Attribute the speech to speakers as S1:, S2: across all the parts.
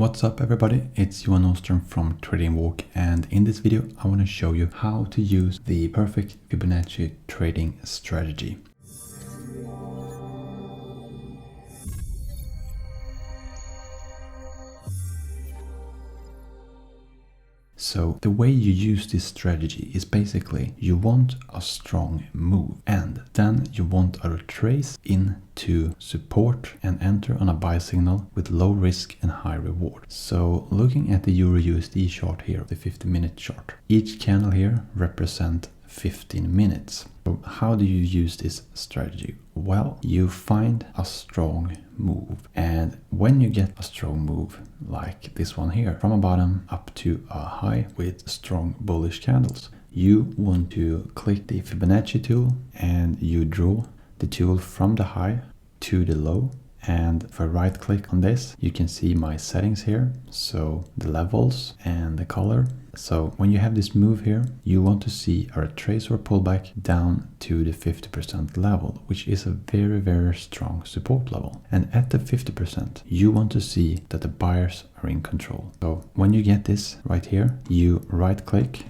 S1: What's up everybody, it's Johan Nordström from Trading Walk, and in this video I want to show you how to use the perfect Fibonacci trading strategy. So the way you use this strategy is basically you want a strong move and then you want a retrace into support and enter on a buy signal with low risk and high reward. So looking at the Euro USD chart here, the 50-minute chart, each candle here represents 15 minutes. So how do you use this strategy? Well, you find a strong move, and when you get a strong move like this one here, from a bottom up to a high with strong bullish candles, you want to click the Fibonacci tool and you draw the tool from the high to the low. And if I right click on this, you can see my settings here, so the levels and the color. So when you have this move here, you want to see a retrace or pullback down to the 50% level, which is a very strong support level. And at the 50%, you want to see that the buyers are in control. So when you get this right here, you right click,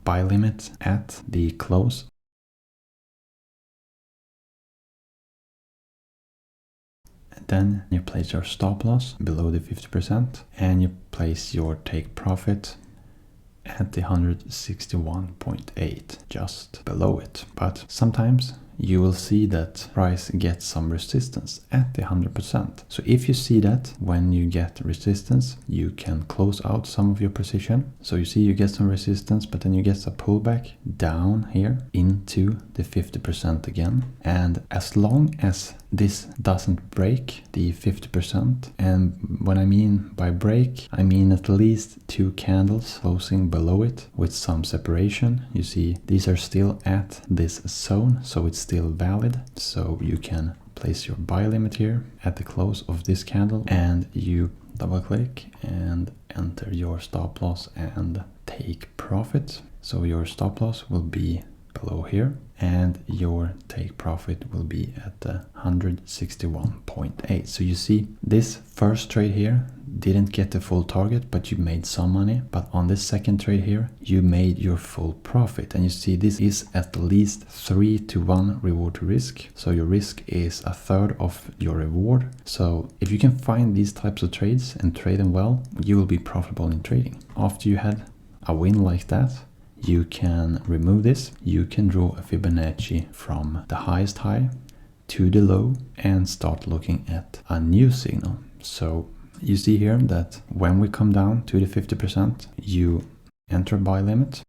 S1: buy limit at the close. Then you place your stop loss below the 50% and you place your take profit at the 161.8, just below it. But sometimes you will see that price gets some resistance at the 100%. So if you see that when you get resistance, you can close out some of your position. So you see you get some resistance, but then you get a pullback down here into the 50% again. And as long as this doesn't break the 50%, and when I mean by break, I mean at least 2 candles closing below it with some separation. You see these are still at this zone, so it's still valid. So you can place your buy limit here at the close of this candle and you double click and enter your stop loss and take profit. So your stop loss will be below here and your take profit will be at the 161.8. So you see this first trade here didn't get the full target, but you made some money. But on this second trade here, you made your full profit. And you see this is at least 3-to-1 reward to risk. So your risk is a third of your reward. So if you can find these types of trades and trade them well, you will be profitable in trading. After you had a win like that, you can remove this. You can draw a Fibonacci from the highest high to the low and start looking at a new signal. So you see here that when we come down to the 50%, you enter buy limit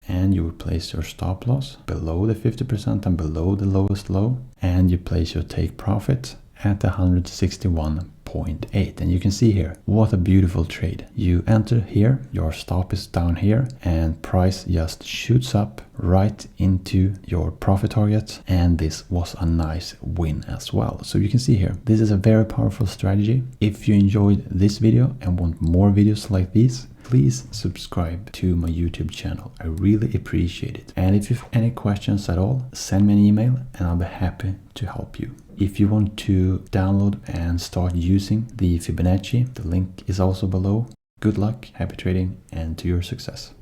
S1: and you will place your stop loss below the 50% and below the lowest low, and you place your take profit at the 161.8. And you can see here, what a beautiful trade. You enter here, your stop is down here, and price just shoots up right into your profit target, and this was a nice win as well. So you can see here, this is a very powerful strategy. If you enjoyed this video and want more videos like these, please subscribe to my YouTube channel. I really appreciate it. And if you have any questions at all, send me an email and I'll be happy to help you. If you want to download and start using the Fibonacci, the link is also below. Good luck, happy trading, and to your success.